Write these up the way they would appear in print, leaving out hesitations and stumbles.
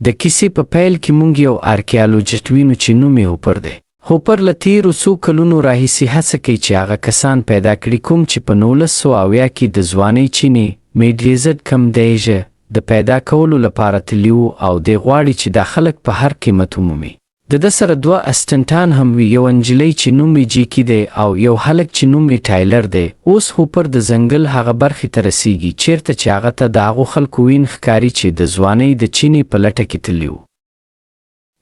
د کیسې په پیل کې موږ یو آرکیالوجیست وینو چې نوم یې هوپر دی. هوپر له تیرو څو کلونو راهیسې هڅه کوي چې هغه کسان پیدا کړي کوم چې په 1970 کې د ځوانۍ چینې میډریزډ کم دیژه د پیدا کولو لپاره تللي وو او دی غواړي چې دا خلک په هر قیمت ومومي. د ده سره 2 اسسټنټان هم وي، یو نجلۍ چې نوم یې جیکي دی او یو هلک چې نوم یې ټایلر دی. اوس هوپر د ځنګل هغه برخې ته رسیږي چیرته چې هغه ته د هغو خلکو وین ښکاري چې د ځوانۍ د چینې په لټه کې تللي وو.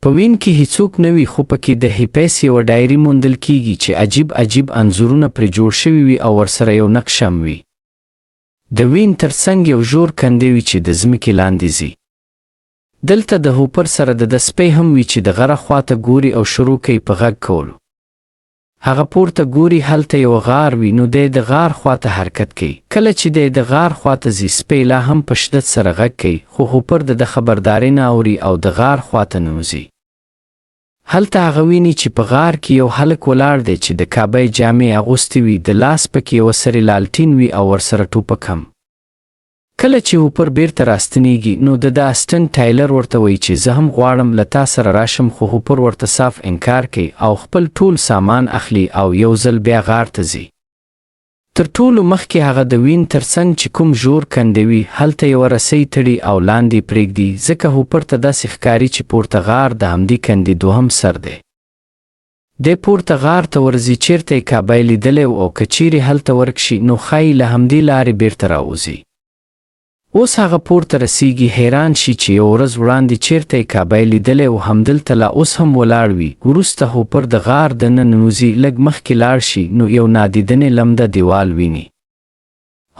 په وین کې هیڅوک نه وي، خو پکې د هیپیس یوه ډایري موندل کیږي چې عجیب انځورونه پرې جوړ شوي وي او ورسره یو نقش هم وي. د وین تر څنګ یو ژور کندې وي چې د ځمکې لاندې ځي. دلته د هوپر سره د سپی هم وي چې د غره خواته ګوري او شروع کوي په غږ کولو. هغه پورته ګوري، هلته یو غار وي، نو دی د غار خواته حرکت کوي. کله چې دی د غار خواته ځي سپی لا هم په شدت سره غږ کوي، خو هوپر د خبرداري نه اوري او د غار خواته نوځي. هلته هغه ویني چې په غار کې یو هلک ولاړ دی چې د کابای جامې اغوستې وي، د لاس پکې یوه سرې لالټین وي او ورسره ټوپک هم. کله چې هوپر بیرته راستنیږي نو د اسسټنټ ټایلر ورته وایي چې زه هم غواړم له تا سره راشم، خو هوپر ورته صاف انکار کوي او خپل ټول سامان اخلي او یو ځل بیا غار ته ځي. تر ټولو مخکې هغه د وین تر څنګ چې کوم ژور کندې وي هلته یوه رسۍ تړي او لاندې پرېږدي، ځکه هوپر ته داسې ښکاري چې پورته غار د همدې کندې دوهم سر دی. دی پورته غار ته ورځي چیرته یې کابای لیدلی او که چیرې هلته ورک شي نو ښایي له همدې لارې بیرته راوځي. اوس هغه پورته رسیږي، حیران شي چې یو ورځ وړاندې چیرته یې کابای لیدلی او همدلته لا اوس هم ولاړ وي. وروسته هوپر د غار دننه ننوځي، لږ مخکې لاړ شي نو یو نادیدنې لمده دیوال ویني.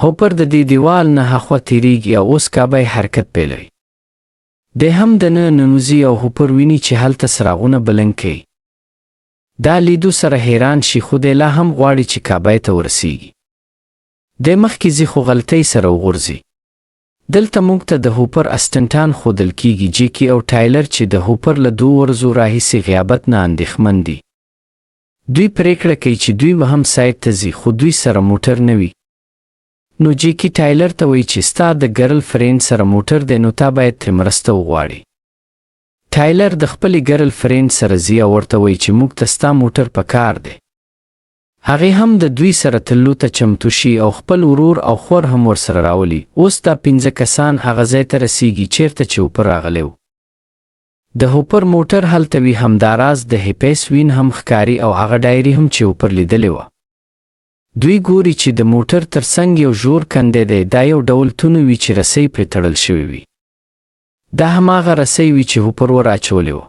هوپر د دې دیوال نه هاخوا تیریږي او اوس کابای حرکت پیلوي. دی هم دننه ننوځي او هوپر ویني چې هلته څراغونه بلنګ کوي. دا لیدو سره حیران شي، خو دی لا هم غواړي چې کابای ته ورسیږي. دی مخکې ځي خو غلطۍ سره وغورځي. دلته موږ ته د هوپر اسسټنټان ښودل کیږي، جیکي او ټایلر چې د هوپر له 2 ورځو راهیسې غیابت نه اندېښمن دي. دوی پریکړه کوي چې دوی به هم سایټ ته ځي، خو دوی سره موټر نه وي. نو جیکي ټایلر ته وایي چې ستا د ګرل فرینډ سره موټر دی، نو تا باید ترې مرسته وغواړي. ټایلر د خپلې ګرل فرینډ سره ځي او ورته وایي چې موږ ته ستا موټر په کار دی. هغې هم د دوی سره تللو ته چمتو شي او خپل ورور او خور هم ورسره راولي. اوس دا 5 کسان هغه ځای ته رسیږي چیرته چې هوپر راغلی و. د هوپر موټر هلته وي، همداراز د هیپیس وین هم ښکاري او هغه ډایري هم چې هوپر لیدلې وه. دوی ګوري چې د موټر تر څنګ یو ژور کندی دی، دا یو ډول تونو وي چې رسۍ پرې تړل شوې وي. دا هماغه رسۍ وي چې هوپر ور اچولې وه.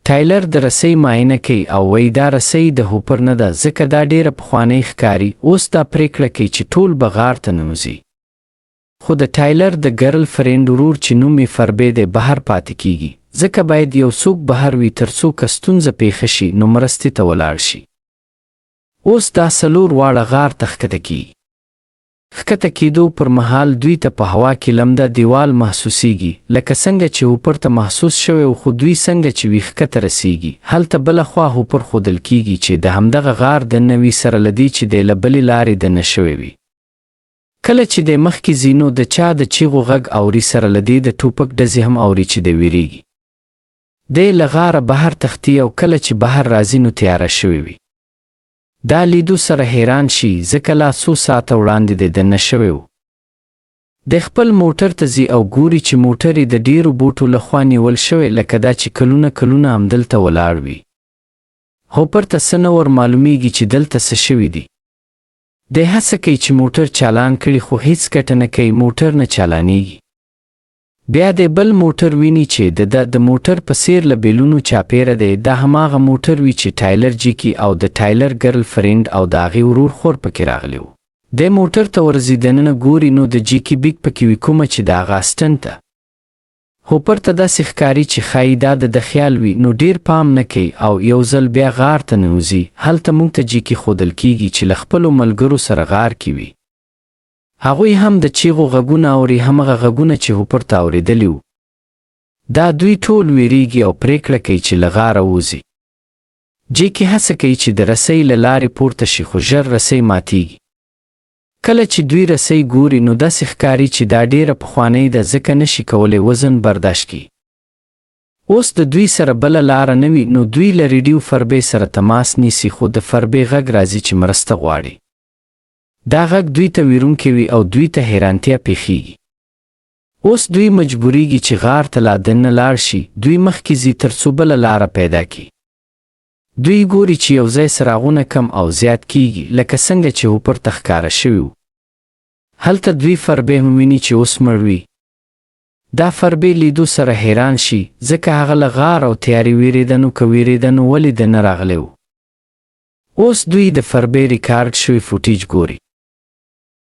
ټایلر د رسۍ معاینه کوي او وایي دا رسۍ د هوپر نه ده، ځکه دا ډیره پخوانۍ ښکاري. اوس دا پریکړه کوي چې ټول به غار ته ننوځي، خو د ټایلر د ګرل فرینډ ورور چې نوم یې فربی دی بهر پاتې کیږي، ځکه باید یو څوک بهر وي تر څو که ستونزه پیښه شي نو مرستې ته ولاړ شي. اوس دا 4 واړه غار ته ښکته کیږي. ښکته کېدو پر مهال دوی ته په هوا کې لمده دیوال محسوسیږي، لکه څنګه چې هوپر ته محسوس شوی و، خو دوی څنګه چې وي ښکته رسیږي. هلته بله خوا هوپر ښودل کیږي چې د همدغه غار دننه وي، سره له دې چې دی له بلې لارې دننه شوی وي. کله چې دی مخکې ځي نو د چا د چیغو غږ اوري، سره له دې د ټوپک ډزې هم اوري چې دی ویریږي. دی له غاره بهر تښتي او کله چې بهر راځي نو تیاره شوی وي. دا لیدو سره حیران شي، ځکه لا څو ساعته وړاندې دی دننه شوی و. دی خپل موټر ته ځي او ګوري چې موټر یې د ډیرو بوټو لخوا نیول شوی، لکه دا چې کلونه همدلته ولاړ وي. هوپر ته څه نه ور معلومیږي چې دلته څه شوي دي. دی هڅه کوي چې موټر چالان کړي، خو هیڅ ګټه نه کوي، موټر نه چالانیږي. بیا دی بل موټر ویني چې د موټر په څیر له بیلونو چاپیره دی. دا هماغه موټر وي چې ټایلر جیکي او د ټایلر ګرل فرینډ او د هغې ورور خور پکې راغلی و. دی موټر ته ورځي، دننه ګوري نو د جیکي بیک پکې وي، کومه چې د هغه اسسټنټ ده. هوپر ته داسې ښکاري چې ښایي دا د خیال وي، نو ډیر پام نه کوي او یو ځل بیا غار ته ننوځي. هلته موږ ته جیکي ښودل کیږي چې له خپلو ملګرو سره غار کې وي. هغوی هم د چیغو غږونه اوري، همغه غږونه چې هوپر ته اورېدلي وو. دا دوی ټول ویریږي او پریکړه کوي چې له غاره ووځي. جیکي هڅه کوي چې د رسۍ له لارې پورته شي، خو ژر رسۍ ماتیږي. کله چې دوی رسۍ ګوري نو داسې ښکاري چې دا ډیره پخوانۍ ده، ځکه نشي کولی وزن برداشت کړي. اوس د دوی سره بله لاره نه وي نو دوی له ریډیو فربې سره تماس نیسي خو د فربې غږ راځي چې مرسته غواړي. دا غږ دوی ته ویرونکی وي او دوی ته حیرانتیا پیښیږي. اوس دوی مجبوریږي چې غار ته لا دننه لاړ شي. دوی مخکې ځي تر څو بله لاره پیدا کړي. دوی ګوري چې یو ځای څراغونه کم او زیات کیږي لکه څنګه چې هوپر ته ښکاره شوي وو. هلته دوی فربې هم ویني چې اوس مړ وي. دا فربې لیدو سره حیران شي ځکه هغه له غار او تیارې ویرېده نو که ویرېده نو ولې دننه راغلی و. اوس دوی د فربې ریکارډ شوي فوټیج ګوري.